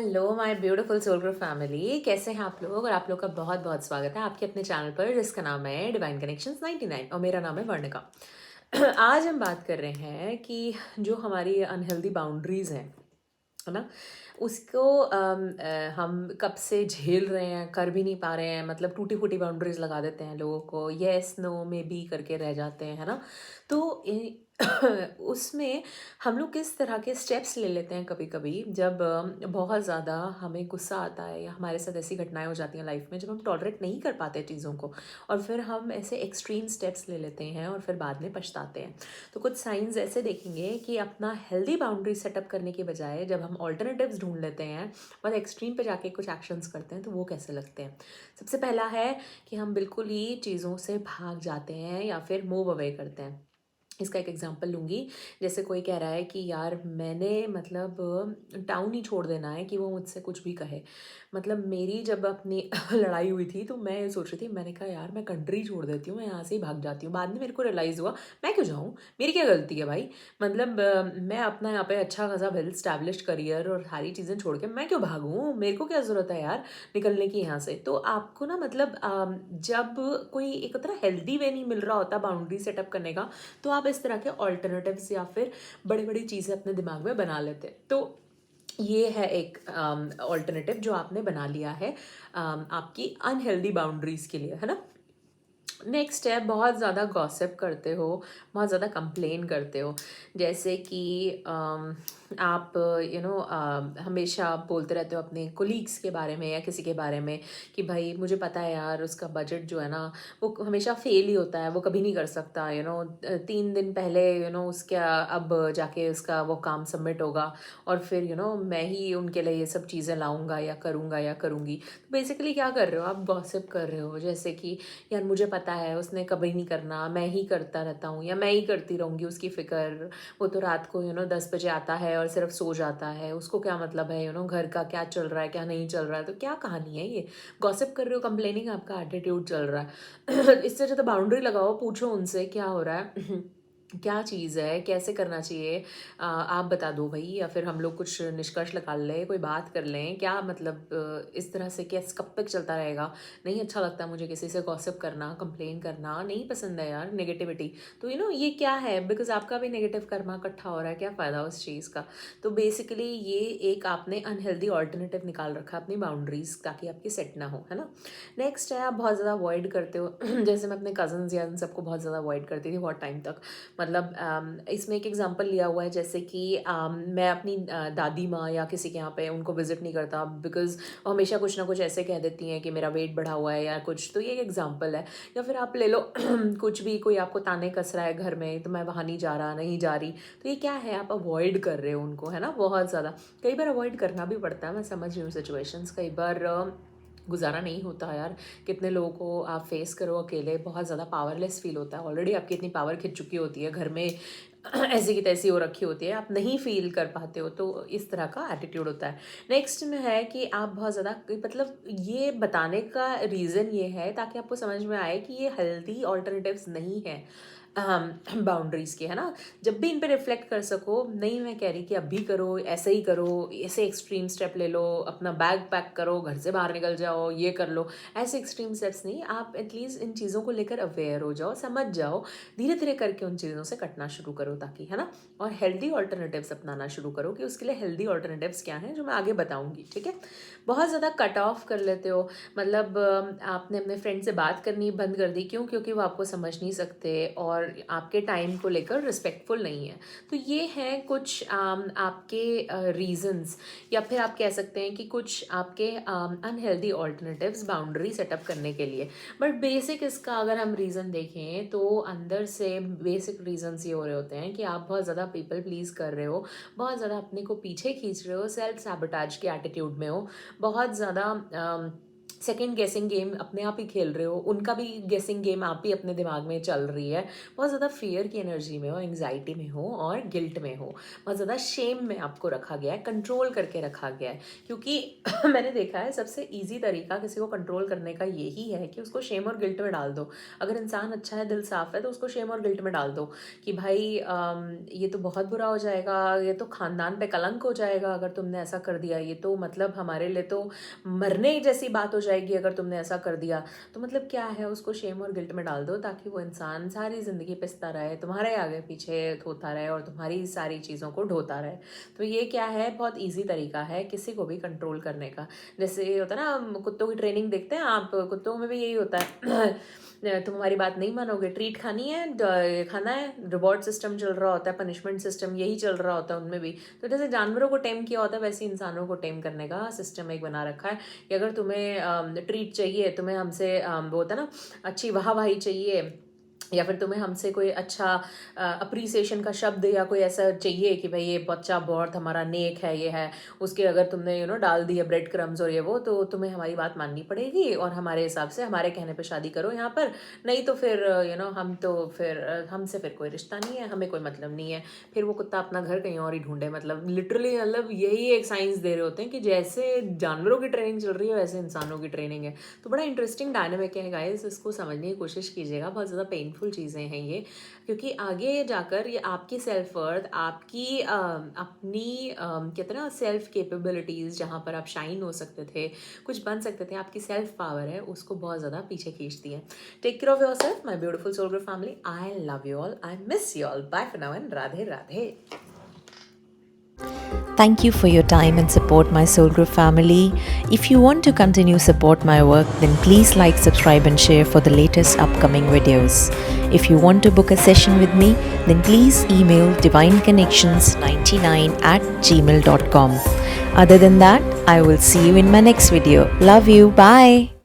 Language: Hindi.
Hello my beautiful soul group family, कैसे हैं आप लोग। और आप लोग का बहुत बहुत स्वागत है आपके अपने चैनल पर जिसका नाम है डिवाइन कनेक्शंस 99 और मेरा नाम है वर्णिका। आज हम बात कर रहे हैं कि जो हमारी अनहेल्दी बाउंड्रीज हैं, है ना, उसको हम कब से झेल रहे हैं, कर भी नहीं पा रहे हैं। मतलब टूटी फूटी बाउंड्रीज लगा देते हैं लोगों को, येस नो में बी करके रह जाते हैं, है ना। तो उसमें हम लोग किस तरह के स्टेप्स ले लेते हैं कभी कभी जब बहुत ज़्यादा हमें गुस्सा आता है या हमारे साथ ऐसी घटनाएं हो जाती हैं लाइफ में जब हम टॉलरेट नहीं कर पाते चीज़ों को, और फिर हम ऐसे एक्सट्रीम स्टेप्स ले लेते हैं और फिर बाद में पछताते हैं। तो कुछ साइंस ऐसे देखेंगे कि अपना हेल्दी बाउंड्री सेटअप करने के बजाय जब हम ऑल्टरनेटिव्स ढूंढ लेते हैं और एक्सट्रीम पे जाके कुछ एक्शंस करते हैं तो वो कैसे लगते हैं। सबसे पहला है कि हम बिल्कुल ही चीज़ों से भाग जाते हैं या फिर मूव अवे करते हैं। इसका एक एग्जांपल लूँगी। जैसे कोई कह रहा है कि यार मैंने मतलब टाउन ही छोड़ देना है कि वो मुझसे कुछ भी कहे। मतलब मेरी जब अपनी लड़ाई हुई थी तो मैं ये सोच रही थी, मैंने कहा यार मैं कंट्री छोड़ देती हूँ, मैं यहाँ से ही भाग जाती हूँ। बाद में मेरे को रियलाइज़ हुआ मैं क्यों जाऊँ, मेरी क्या गलती है भाई। मतलब मैं अपना यहाँ पे अच्छा खासा वेल स्टैब्लिश्ड करियर और सारी चीज़ें छोड़ के मैं क्यों भागूँ, मेरे को क्या ज़रूरत है यार निकलने की यहाँ से। तो आपको ना मतलब जब कोई एक तरह हेल्दी वे नहीं मिल रहा होता बाउंड्री सेटअप करने का, तो आप इस तरह के ऑल्टरनेटिव्स या फिर बड़ी बड़ी चीज़ें अपने दिमाग में बना लेते हैं। तो ये है एक ऑल्टरनेटिव जो आपने बना लिया है आपकी अनहेल्दी बाउंड्रीज के लिए, है ना। नेक्स्ट है, बहुत ज़्यादा गॉसिप करते हो, बहुत ज़्यादा कंप्लेन करते हो। जैसे कि आप हमेशा बोलते रहते हो अपने कोलीग्स के बारे में या किसी के बारे में कि भाई मुझे पता है यार उसका बजट जो है ना वो हमेशा फेल ही होता है, वो कभी नहीं कर सकता। 3 दिन पहले उसका अब जाके उसका वो काम सबमिट होगा और फिर मैं ही उनके लिए ये सब चीज़ें लाऊंगा या करूँगा या करूँगी। तो बेसिकली क्या कर रहे हो आप, गॉसिप कर रहे हो। जैसे कि यार मुझे पता है उसने कभी नहीं करना, मैं ही करता रहता हूँ या मैं ही करती रहूँगी उसकी फ़िक्र। वो तो रात को 10 बजे आता है और सिर्फ सो जाता है, उसको क्या मतलब है घर का क्या चल रहा है क्या नहीं चल रहा है। तो क्या कहानी है ये, गॉसिप कर रहे हो, कंप्लेनिंग आपका एटीट्यूड चल रहा है। इससे अच्छा तो बाउंड्री लगाओ, पूछो उनसे क्या हो रहा है, क्या चीज़ है, कैसे करना चाहिए, आप बता दो भाई। या फिर हम लोग कुछ निष्कर्ष निकाल लें, कोई बात कर लें। क्या मतलब इस तरह से कैसे कब तक चलता रहेगा। नहीं अच्छा लगता मुझे किसी से गॉसिप करना, कंप्लेन करना नहीं पसंद है यार, नेगेटिविटी। तो ये क्या है, बिकॉज आपका भी नेगेटिव कर्मा इकट्ठा हो रहा है, क्या फ़ायदा उस चीज़ का। तो बेसिकली ये एक आपने अनहेल्दी ऑल्टरनेटिव निकाल रखा अपनी बाउंड्रीज ताकि आपकी सेट ना हो, है ना। नेक्स्ट है, आप बहुत ज़्यादा अवॉइड करते हो। जैसे मैं अपने कजन्स या इन सबको बहुत ज़्यादा अवॉइड करती थी बहुत टाइम तक। मतलब इसमें एक एग्जांपल लिया हुआ है, जैसे कि मैं अपनी दादी माँ या किसी के यहाँ पे उनको विजिट नहीं करता बिकॉज वो हमेशा कुछ ना कुछ ऐसे कह देती हैं कि मेरा वेट बढ़ा हुआ है या कुछ। तो ये एक एग्जांपल है। या फिर आप ले लो कुछ भी, कोई आपको ताने कस रहा है घर में तो मैं वहाँ नहीं जा रहा, नहीं जा रही। तो ये क्या है, आप अवॉइड कर रहे हो उनको, है ना, बहुत ज़्यादा। कई बार अवॉइड करना भी पड़ता है, मैं समझ रही हूँ सिचुएशंस, कई बार गुजारा नहीं होता यार। कितने लोगों को आप फेस करो अकेले, बहुत ज़्यादा पावरलेस फील होता है। ऑलरेडी आपकी इतनी पावर खिंच चुकी होती है, घर में ऐसी की तैसी हो रखी होती है, आप नहीं फील कर पाते हो। तो इस तरह का एटीट्यूड होता है। नेक्स्ट में है कि आप बहुत ज़्यादा, मतलब ये बताने का रीज़न ये है ताकि आपको समझ में आए कि ये हेल्दी ऑल्टरनेटिव्स नहीं है बाउंड्रीज़ के, है ना। जब भी इन पे रिफ्लेक्ट कर सको, नहीं मैं कह रही कि अभी करो, ऐसे ही करो, ऐसे एक्सट्रीम स्टेप ले लो, अपना बैग पैक करो, घर से बाहर निकल जाओ, ये कर लो। ऐसे एक्सट्रीम स्टेप्स नहीं, आप एटलीस्ट इन चीज़ों को लेकर अवेयर हो जाओ, समझ जाओ, धीरे धीरे करके उन चीज़ों से कटना शुरू करो ताकि, है ना। और हेल्दी ऑल्टरनेटिव्स अपनाना शुरू करो कि उसके लिए हेल्दी ऑल्टरनेटिव्स क्या हैं जो मैं आगे बताऊंगी, ठीक है। बहुत ज़्यादा कट ऑफ कर लेते हो, मतलब आपने अपने फ्रेंड से बात करनी बंद कर दी, क्यों, क्योंकि वो आपको समझ नहीं सकते और आपके टाइम को लेकर रिस्पेक्टफुल नहीं है। तो ये हैं कुछ आपके रीजंस, या फिर आप कह सकते हैं कि कुछ आपके अनहेल्दी ऑल्टरनेटिव्स बाउंड्री सेटअप करने के लिए। बट बेसिक इसका अगर हम रीज़न देखें तो अंदर से बेसिक रीजंस ये हो रहे होते हैं कि आप बहुत ज़्यादा पीपल प्लीज कर रहे हो, बहुत ज़्यादा अपने को पीछे खींच रहे हो, सेल्फ सैबोटाज के एटीट्यूड में हो, बहुत ज़्यादा सेकंड गेसिंग गेम अपने आप ही खेल रहे हो, उनका भी गेसिंग गेम आप भी अपने दिमाग में चल रही है, बहुत ज़्यादा फियर की एनर्जी में हो, एंग्जाइटी में हो और गिल्ट में हो, बहुत ज़्यादा शेम में आपको रखा गया है, कंट्रोल करके रखा गया है। क्योंकि मैंने देखा है सबसे ईजी तरीका किसी को कंट्रोल करने का यही है कि उसको शेम और गिल्ट में डाल दो। अगर इंसान अच्छा है, दिल साफ है, तो उसको शेम और गिल्ट में डाल दो कि भाई ये तो बहुत बुरा हो जाएगा, ये तो ख़ानदान पे कलंक हो जाएगा अगर तुमने ऐसा कर दिया, ये तो मतलब हमारे लिए तो मरने जैसी बात हो जाएगी अगर तुमने ऐसा कर दिया। तो मतलब क्या है, उसको शेम और गिल्ट में डाल दो ताकि वो इंसान सारी ज़िंदगी पिसता रहे, तुम्हारे आगे पीछे होता रहे और तुम्हारी सारी चीज़ों को ढोता रहे। तो ये क्या है, बहुत ईजी तरीका है किसी को भी कंट्रोल करने का। जैसे होता है ना, कुत्तों की ट्रेनिंग देखते हैं आप, कुत्तों में भी यही होता है तुम हमारी बात नहीं मानोगे, ट्रीट खानी है, खाना है, रिवॉर्ड सिस्टम चल रहा होता है, पनिशमेंट सिस्टम यही चल रहा होता है उनमें भी। तो जैसे जानवरों को टेम किया होता है, वैसे इंसानों को टेम करने का सिस्टम एक बना रखा है कि अगर तुम्हें ट्रीट चाहिए, तुम्हें हमसे वो होता है ना अच्छी वाहवाही चाहिए, या फिर तुम्हें हमसे कोई अच्छा अप्रिसिएशन का शब्द या कोई ऐसा चाहिए कि भाई ये बच्चा बहुत हमारा नेक है, ये है, उसके अगर तुमने डाल दिया ब्रेड क्रम्स और ये वो, तो तुम्हें हमारी बात माननी पड़ेगी और हमारे हिसाब से हमारे कहने पे शादी करो यहाँ पर, नहीं तो फिर हम तो फिर हमसे फिर कोई रिश्ता नहीं है, हमें कोई मतलब नहीं है। फिर वो कुत्ता अपना घर कहीं और ही ढूंढे। मतलब लिटरली मतलब यही एक साइंस दे रहे होते हैं कि जैसे जानवरों की ट्रेनिंग चल रही है वैसे इंसानों की ट्रेनिंग है। तो बड़ा इंटरेस्टिंग डायनामिक है गाइस, इसको समझने की कोशिश कीजिएगा। बहुत ज़्यादा पेनफुल चीज़ें हैं ये, क्योंकि आगे जाकर ये आपकी सेल्फ वर्थ, आपकी अपनी कहते हैं ना सेल्फ कैपेबिलिटीज़, जहाँ पर आप शाइन हो सकते थे, कुछ बन सकते थे, आपकी सेल्फ पावर है, उसको बहुत ज़्यादा पीछे खींचती है। Take care of yourself my beautiful soul group family. I love you all, I miss you all, bye for now and Radhe Radhe. Thank you for your time and support, my Soul Group family. If you want to continue support my work, then please like, subscribe and share for the latest upcoming videos. If you want to book a session with me, then please email divineconnections99@gmail.com. Other than that, I will see you in my next video. Love you. Bye.